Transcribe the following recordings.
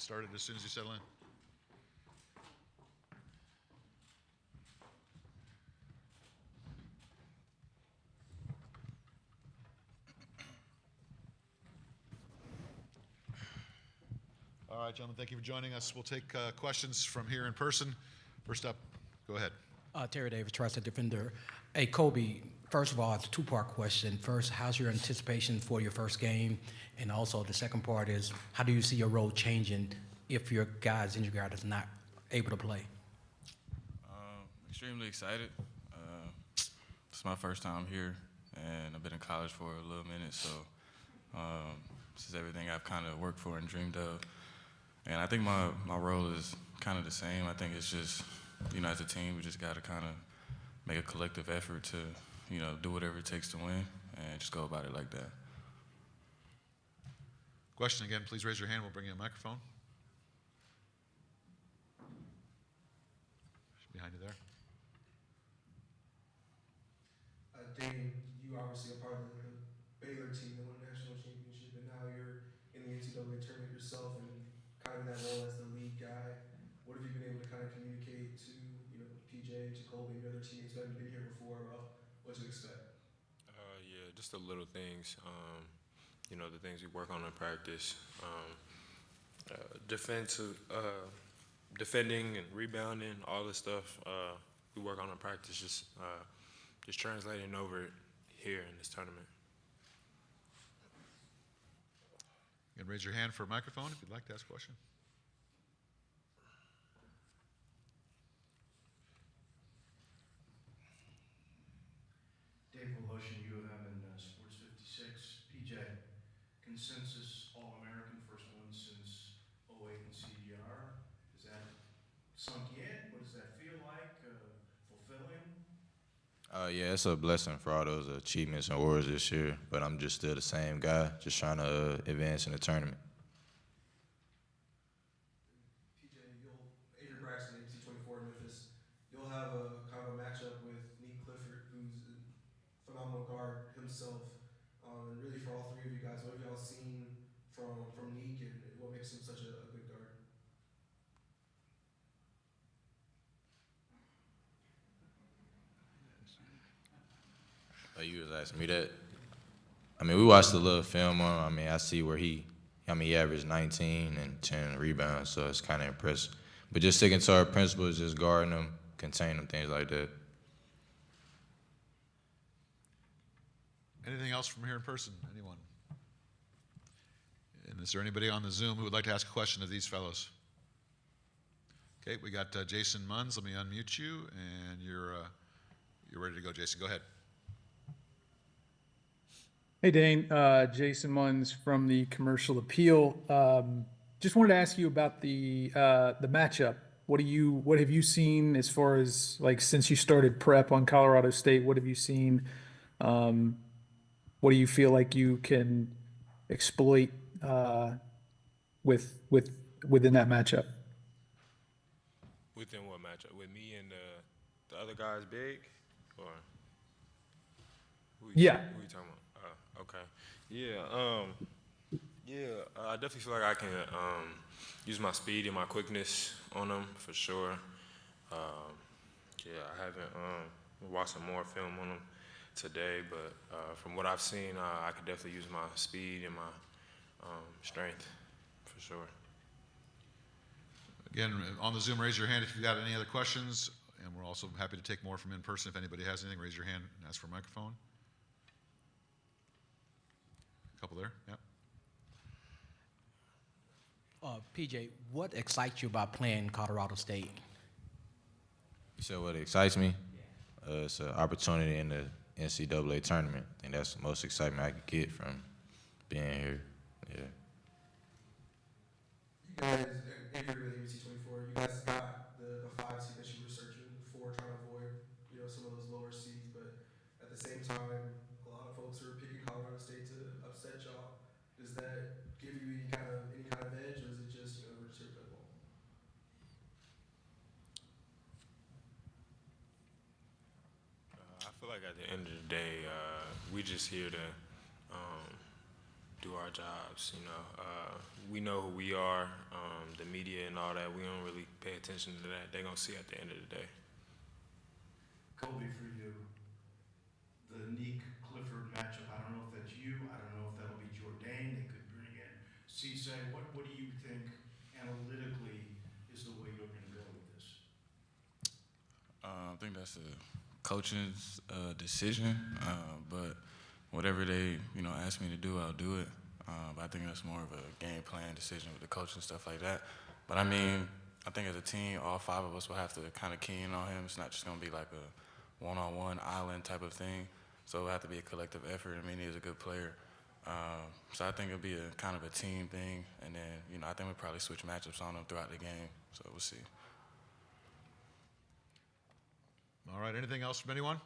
started as soon as you settle in. All right, gentlemen, thank you for joining us. We'll take questions from here in person. First up, go ahead. Terry Davis, Trusted Defender. Hey, Kobe, first of all, it's a two-part question. First, how's your anticipation for your first game? And also the second part is, how do you see your role changing if your injury guard is not able to play? Extremely excited. It's my first time here, and I've been in college for a little minute, so this is everything I've kind of worked for and dreamed of. And I think my role is kind of the same. I think it's just, as a team, we just got to kind of make a collective effort to, do whatever it takes to win and just go about it like that. Question again, please raise your hand. We'll bring you a microphone. Behind you there. Dane, you obviously are part of the Baylor team that won a national championship, and now you're in the NCAA tournament yourself and kind of in that role as the lead guy. What have you been able to kind of communicate to, PJ, to Colby, and your other teammates who haven't been here before about what to expect? Yeah, just the little things. The things we work on in practice. Defending and rebounding, all this stuff we work on in practice. Just translating over it here in this tournament. And raise your hand for a microphone if you'd like to ask a question. Dave Voloshin, U of M and Sports 56. PJ, consensus All-American, first one since '08 in CGR. Is that sunk in? What does that feel like? Fulfilling? Yeah, it's a blessing for all those achievements and awards this year, but I'm just still the same guy, just trying to advance in the tournament. PJ, Avery Braxton, ABC 24 in Memphis, you'll have a kind of a matchup with Nick Clifford, who's a phenomenal guard himself. And really for all three of you guys, what have y'all seen from Nick and what makes him such a good guard? You was asking me that. We watched a little film on him. I see where he averaged 19 and 10 rebounds, so it's kind of impressive. But just sticking to our principles, just guarding them, containing them, things like that. Anything else from here in person? Anyone? And is there anybody on the Zoom who would like to ask a question of these fellows? Okay, we got Jason Munns. Let me unmute you, and you're ready to go, Jason. Go ahead. Hey, Dane. Jason Munns from the Commercial Appeal. Just wanted to ask you about the matchup. What have you seen as far as, like, since you started prep on Colorado State? What have you seen? What do you feel like you can exploit within that matchup? Within what matchup? With me and the other guys big? Or who you talking about? Okay. I definitely feel like I can use my speed and my quickness on them for sure. I haven't watched some more film on them today, but from what I've seen, I could definitely use my speed and my strength for sure. Again, on the Zoom, raise your hand if you've got any other questions, and we're also happy to take more from in person. If anybody has anything, raise your hand and ask for a microphone. A couple there, yeah. PJ, what excites you about playing Colorado State? You said what excites me? It's an opportunity in the NCAA tournament. I think that's the most excitement I could get from being here. Yeah. You guys, Avery with ABC 24, you guys got the 5 seed that you were searching for, trying to avoid, some of those lower seeds, but at the same time, a lot of folks are picking Colorado State to upset y'all. Does that give you any kind of edge, or is it just, we're just here to play ball? I feel like at the end of the day, we just here to do our jobs. We know who we are. The media and all that, we don't really pay attention to that. They're gonna see at the end of the day. Kobe, for you, the Neek Clifford matchup. I don't know if that's you. I don't know if that'll be Jordan. They could bring in Cisse. What do you think analytically is the way you're going to go with this? I think that's a coach's decision, but whatever they ask me to do, I'll do it. But I think that's more of a game plan decision with the coach and stuff like that. But I mean, I think as a team, all 5 of us will have to kind of key in on him. It's not just going to be like a one-on-one island type of thing. So it'll have to be a collective effort. I mean, he's a good player. So I think it'll be a kind of a team thing. And then, I think we'll probably switch matchups on him throughout the game. So we'll see. All right, anything else from anyone?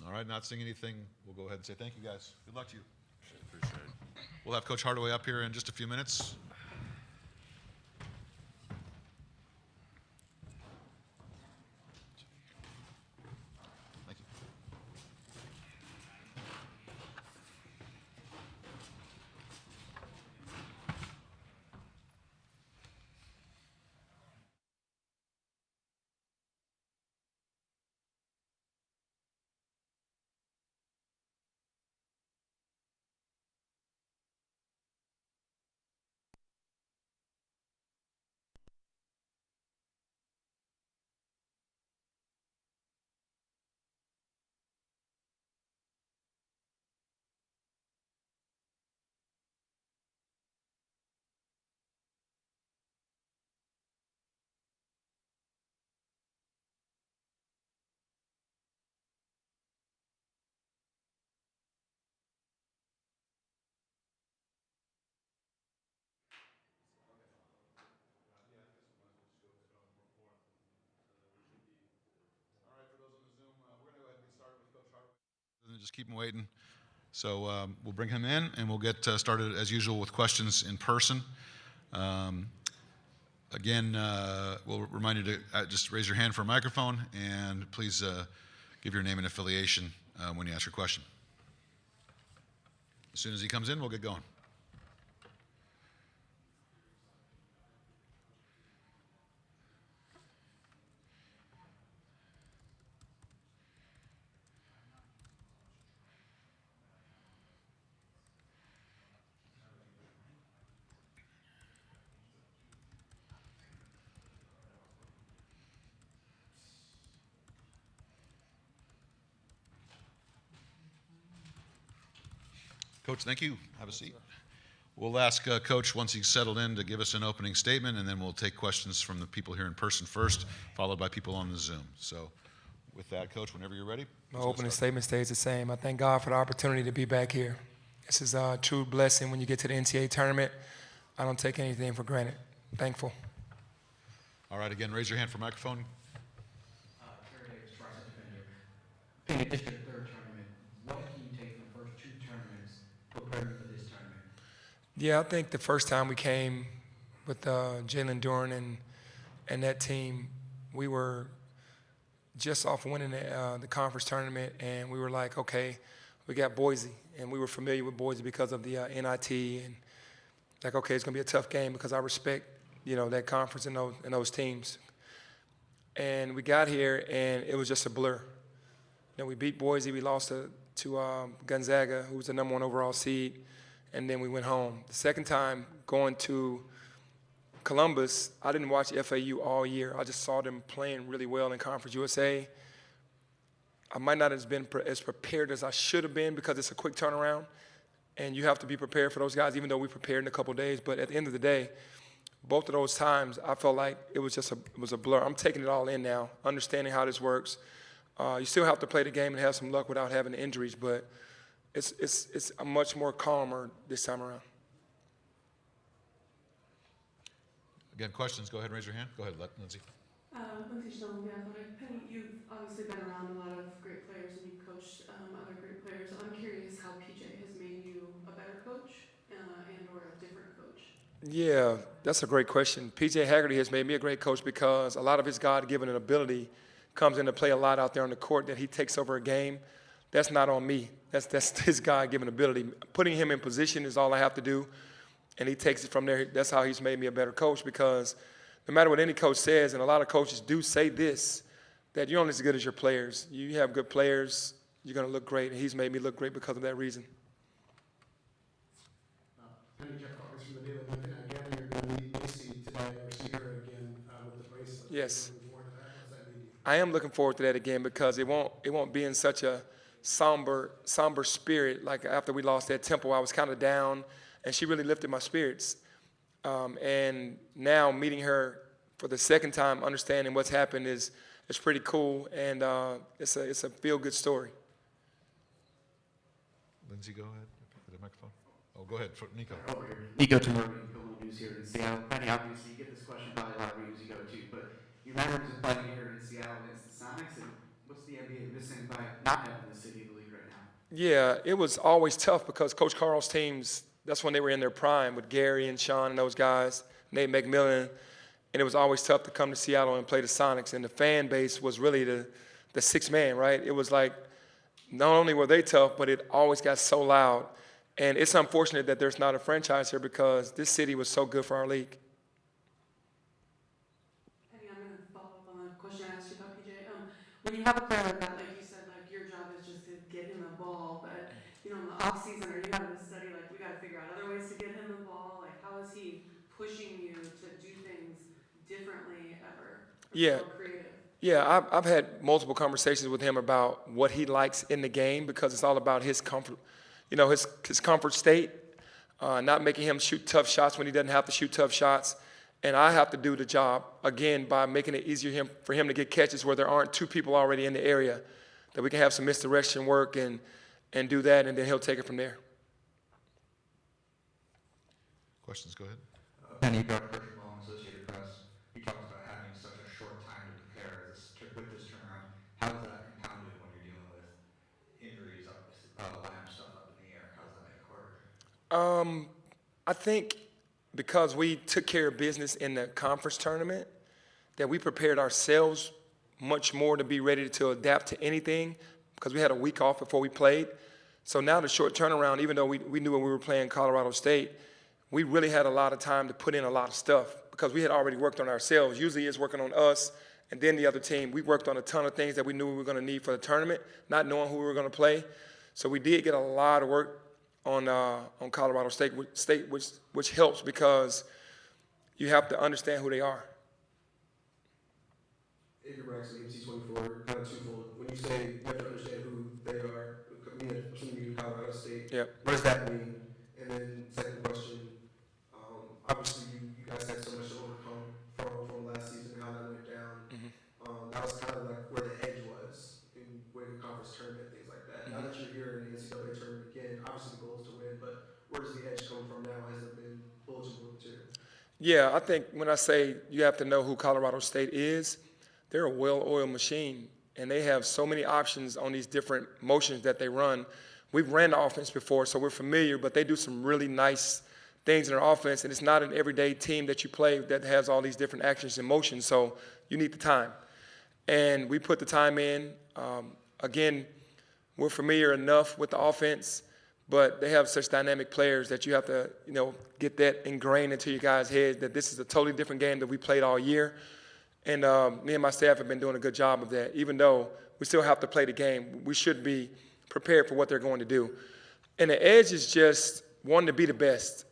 All right, not seeing anything, we'll go ahead and say thank you, guys. Good luck to you. Appreciate it. We'll have Coach Hardaway up here in just a few minutes. Thank you. And just keep him waiting. So we'll bring him in, and we'll get started as usual with questions in person. Again, we'll remind you to just raise your hand for a microphone, and please give your name and affiliation when you ask your question. As soon as he comes in, we'll get going. Coach, thank you. Have a seat. We'll ask Coach, once he's settled in, to give us an opening statement, and then we'll take questions from the people here in person first, followed by people on the Zoom. So with that, Coach, whenever you're ready. My opening statement stays the same. I thank God for the opportunity to be back here. This is a true blessing when you get to the NCAA tournament. I don't take anything for granted. Thankful. All right, again, raise your hand for microphone. In addition to the third tournament, what can you take from the first 2 tournaments preparing for this tournament? Yeah, I think the first time we came with Jalen Duran and that team, we were just off winning the conference tournament, and we were like, okay, we got Boise, and we were familiar with Boise because of the NIT, and like, okay, it's gonna be a tough game because I respect, that conference and those teams. And we got here, and it was just a blur. We beat Boise, we lost to Gonzaga, who was the #1 overall seed, and then we went home. The second time going to Columbus, I didn't watch FAU all year. I just saw them playing really well in Conference USA. I might not have been as prepared as I should have been because it's a quick turnaround, and you have to be prepared for those guys, even though we prepared in a couple of days. But at the end of the day, both of those times, I felt like it was a blur. I'm taking it all in now, understanding how this works. You still have to play the game and have some luck without having injuries, but it's a much more calmer this time around. Again, questions, go ahead and raise your hand. Go ahead, Lindsay. Lindsay Schnell, The Athletic. Penny, you've obviously been around a lot of great players and you've coached other great players. I'm curious how PJ has made you a better coach and or a different coach. Yeah, that's a great question. PJ Haggerty has made me a great coach because a lot of his God-given ability comes into play a lot out there on the court that he takes over a game. That's not on me. That's his God-given ability. Putting him in position is all I have to do. and he takes it from there. That's how he's made me a better coach, because no matter what any coach says, and a lot of coaches do say this, that you're only as good as your players. You have good players, you're going to look great, and he's made me look great because of that reason. Penny Jeff Roberts from the Daily Lincoln. Again, you're going to meet Macy today, or see her again with the bracelet. Yes. Looking forward to that. What does that mean to you? I am looking forward to that again, because it won't be in such a somber spirit. Like after we lost that Temple, I was kind of down, and she really lifted my spirits. And now meeting her for the second time, understanding what's happened is pretty cool, and it's a feel-good story. Lindsay, go ahead. The microphone. Oh, go ahead, Nico. Over here. Nico Tamori, Global News here in Seattle. Penny, obviously you get this question probably a lot of games you go to, but your memories of playing here in Seattle against the Sonics, and what's the NBA missing by not having the city in the league right now? Yeah, it was always tough, because Coach Carl's teams, that's when they were in their prime with Gary and Sean and those guys, Nate McMillan, and it was always tough to come to Seattle and play the Sonics, and the fan base was really the sixth man, right? It was like, not only were they tough, but it always got so loud. And it's unfortunate that there's not a franchise here, because this city was so good for our league. Penny, I'm going to follow up on the question I asked you about PJ. When you have a player like that, like you said, like your job is just to get him the ball, but in the off season, are you having to study, like we got to figure out other ways to get him the ball? Like how is he pushing you to do things differently ever? Yeah. So creative. Yeah, I've had multiple conversations with him about what he likes in the game, because it's all about his comfort, his comfort state, not making him shoot tough shots when he doesn't have to shoot tough shots. And I have to do the job, again, by making it easier for him to get catches where there aren't two people already in the area, that we can have some misdirection work and do that, and then he'll take it from there. Questions, go ahead. Penny, Doug Kirschbaum, Associated Press. You talked about having such a short time to prepare with this turnaround. How is that compounded when you're dealing with injuries, lamb stuff up in the air? How does that make it harder? I think because we took care of business in the conference tournament, that we prepared ourselves much more to be ready to adapt to anything, because we had a week off before we played. So now the short turnaround, even though we knew when we were playing Colorado State, we really had a lot of time to put in a lot of stuff, because we had already worked on ourselves. Usually it's working on us and then the other team. We worked on a ton of things that we knew we were going to need for the tournament, not knowing who we were going to play. So we did get a lot of work on Colorado State, which helps, because you have to understand who they are. If you're Braxton, MC24, kind of twofold. When you say you have to understand who they are, assuming you Colorado State, Yep. what does that mean? And then second question, obviously you guys had so much to overcome from last season, how that went down. Mm-hmm. That was kind of like where the edge was in winning the conference tournament, things like that. Now that you're here in the NCAA tournament again, obviously the goal is to win, but where does the edge come from now? Has there been bulletin board material? Yeah, I think when I say you have to know who Colorado State is, they're a well-oiled machine, and they have so many options on these different motions that they run. We've ran the offense before, so we're familiar, but they do some really nice things in their offense, and it's not an everyday team that you play that has all these different actions and motions, so you need the time. And we put the time in. Again, we're familiar enough with the offense, but they have such dynamic players that you have to, get that ingrained into your guys' heads that this is a totally different game that we played all year. And me and my staff have been doing a good job of that. Even though we still have to play the game, we should be prepared for what they're going to do. And the edge is just wanting to be the best.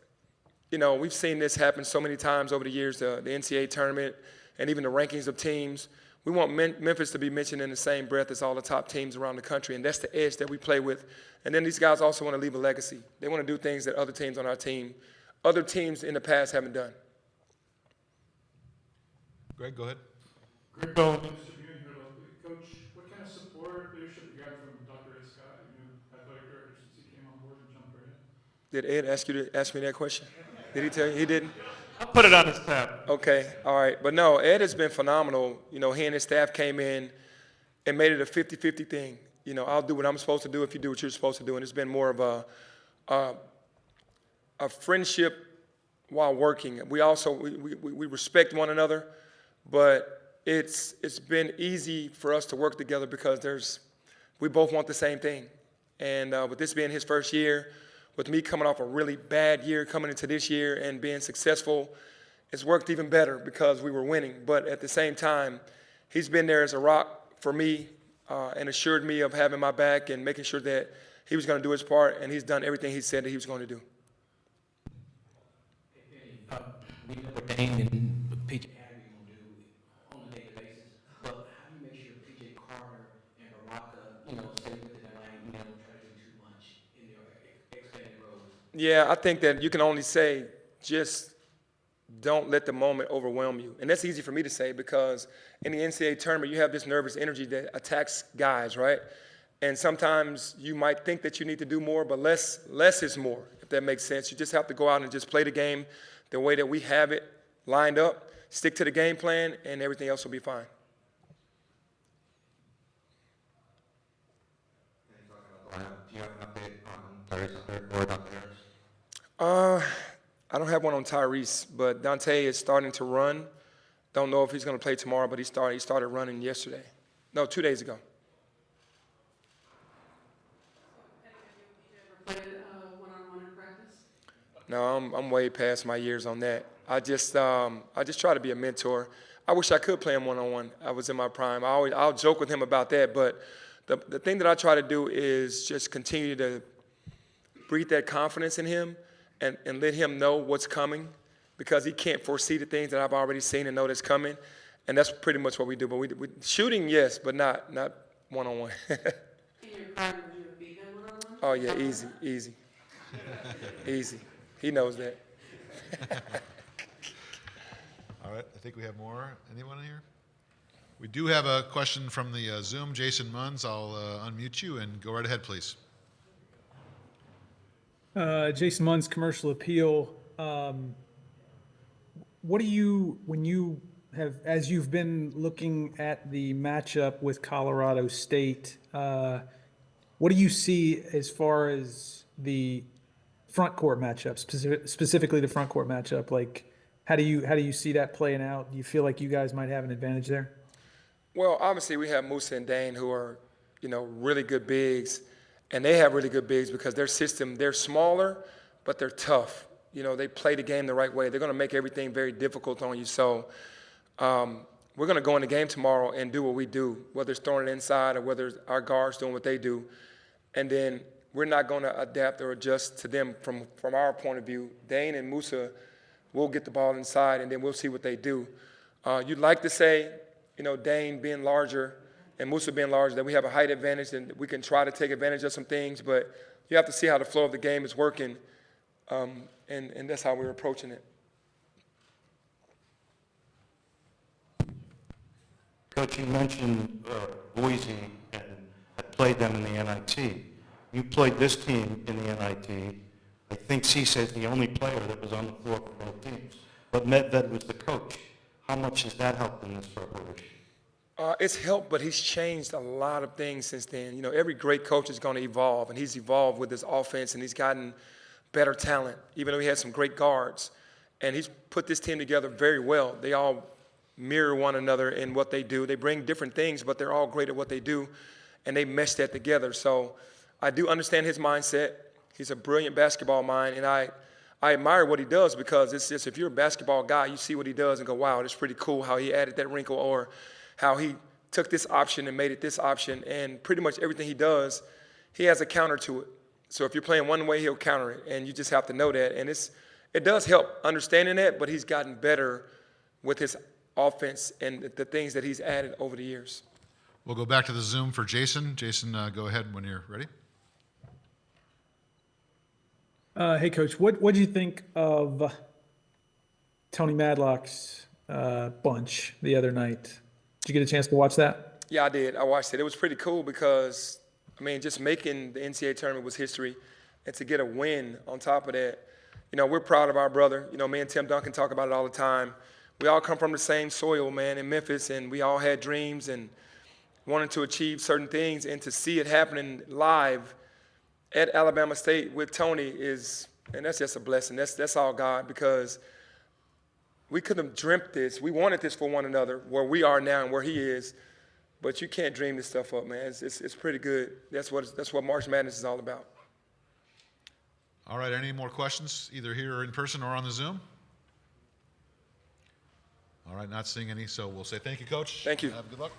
We've seen this happen so many times over the years, the NCAA tournament and even the rankings of teams. We want Memphis to be mentioned in the same breath as all the top teams around the country, and that's the edge that we play with. And then these guys also want to leave a legacy. They want to do things that other teams on our team, other teams in the past haven't done. Greg, go ahead. Greg Bowen, News Tribune here locally. Coach, what kind of support, leadership you got from Dr. Ed Scott, athletic director since he came on board and jumped right in? Did Ed ask you to ask me that question? Did he tell you? He didn't? I'll put it on his tab. Okay, all right. But no, Ed has been phenomenal. He and his staff came in and made it a 50-50 thing. I'll do what I'm supposed to do if you do what you're supposed to do. And it's been more of a friendship while working. We also, we respect one another, but it's been easy for us to work together because we both want the same thing. And with this being his first year, with me coming off a really bad year coming into this year and being successful, it's worked even better because we were winning. But at the same time, he's been there as a rock for me and assured me of having my back and making sure that he was going to do his part, and he's done everything he said that he was going to do. We know what Dane and PJ Hardaway will do on a daily basis, but how do you make sure PJ Carter and Baraka, stay within the lane and don't try to do too much in their expanded roles? Yeah, I think that you can only say just don't let the moment overwhelm you. And that's easy for me to say because in the NCAA tournament, you have this nervous energy that attacks guys, right? And sometimes you might think that you need to do more, but less is more, if that makes sense. You just have to go out and just play the game the way that we have it lined up, stick to the game plan, and everything else will be fine. Do you have an update on Tyrese or Dante Harris? I don't have one on Tyrese, but Dante is starting to run. Don't know if he's going to play tomorrow, but he started running yesterday. No, 2 days ago. Have you ever played one-on-one in practice? No, I'm way past my years on that. I just try to be a mentor. I wish I could play him one-on-one. I was in my prime. I'll joke with him about that, but the thing that I try to do is just continue to breathe that confidence in him and let him know what's coming because he can't foresee the things that I've already seen and know that's coming. And that's pretty much what we do. But we shooting, yes, but not one-on-one. In your prime, would you have beat him one-on-one? Oh, yeah, easy. Easy. He knows that. All right, I think we have more. Anyone in here? We do have a question from the Zoom. Jason Munns, I'll unmute you and go right ahead, please. Jason Munn's Commercial Appeal. What do you, when you have, as you've been looking at the matchup with Colorado State, what do you see as far as the front court matchup, specifically the front court matchup? Like, how do you see that playing out? Do you feel like you guys might have an advantage there? Well, obviously we have Musa and Dane who are, really good bigs. And they have really good bigs because their system, they're smaller, but they're tough. They play the game the right way. They're going to make everything very difficult on you. So we're going to go in the game tomorrow and do what we do, whether it's throwing it inside or whether it's our guards doing what they do. And then we're not going to adapt or adjust to them from our point of view. Dane and Musa will get the ball inside, and then we'll see what they do. You'd like to say, Dane being larger and Musa being larger, that we have a height advantage and we can try to take advantage of some things, but you have to see how the flow of the game is working, and that's how we're approaching it. Coach, you mentioned Boise and had played them in the NIT. You played this team in the NIT. I think Cisse is the only player that was on the floor for both teams, but Medved was the coach. How much has that helped in this preparation? It's helped, but he's changed a lot of things since then. Every great coach is going to evolve, and he's evolved with his offense, and he's gotten better talent, even though he had some great guards. And he's put this team together very well. They all mirror one another in what they do. They bring different things, but they're all great at what they do, and they mesh that together. So I do understand his mindset. He's a brilliant basketball mind, and I admire what he does because it's just, if you're a basketball guy, you see what he does and go, wow, that's pretty cool how he added that wrinkle, or how he took this option and made it this option. And pretty much everything he does, he has a counter to it. So if you're playing one way, he'll counter it, and you just have to know that. And it does help understanding that, but he's gotten better with his offense and the things that he's added over the years. We'll go back to the Zoom for Jason. Jason, go ahead when you're ready. Hey, Coach, what do you think of Tony Madlock's bunch the other night? Did you get a chance to watch that? Yeah, I did. I watched it. It was pretty cool because, just making the NCAA tournament was history. And to get a win on top of that, we're proud of our brother. Me and Tim Duncan talk about it all the time. We all come from the same soil, man, in Memphis, and we all had dreams and wanted to achieve certain things. And to see it happening live at Alabama State with Tony and that's just a blessing. That's all God, because we couldn't have dreamt this. We wanted this for one another, where we are now and where he is. But you can't dream this stuff up, man. It's pretty good. That's what March Madness is all about. All right, any more questions, either here or in person or on the Zoom? All right, not seeing any, so we'll say thank you, Coach. Thank you. Have good luck.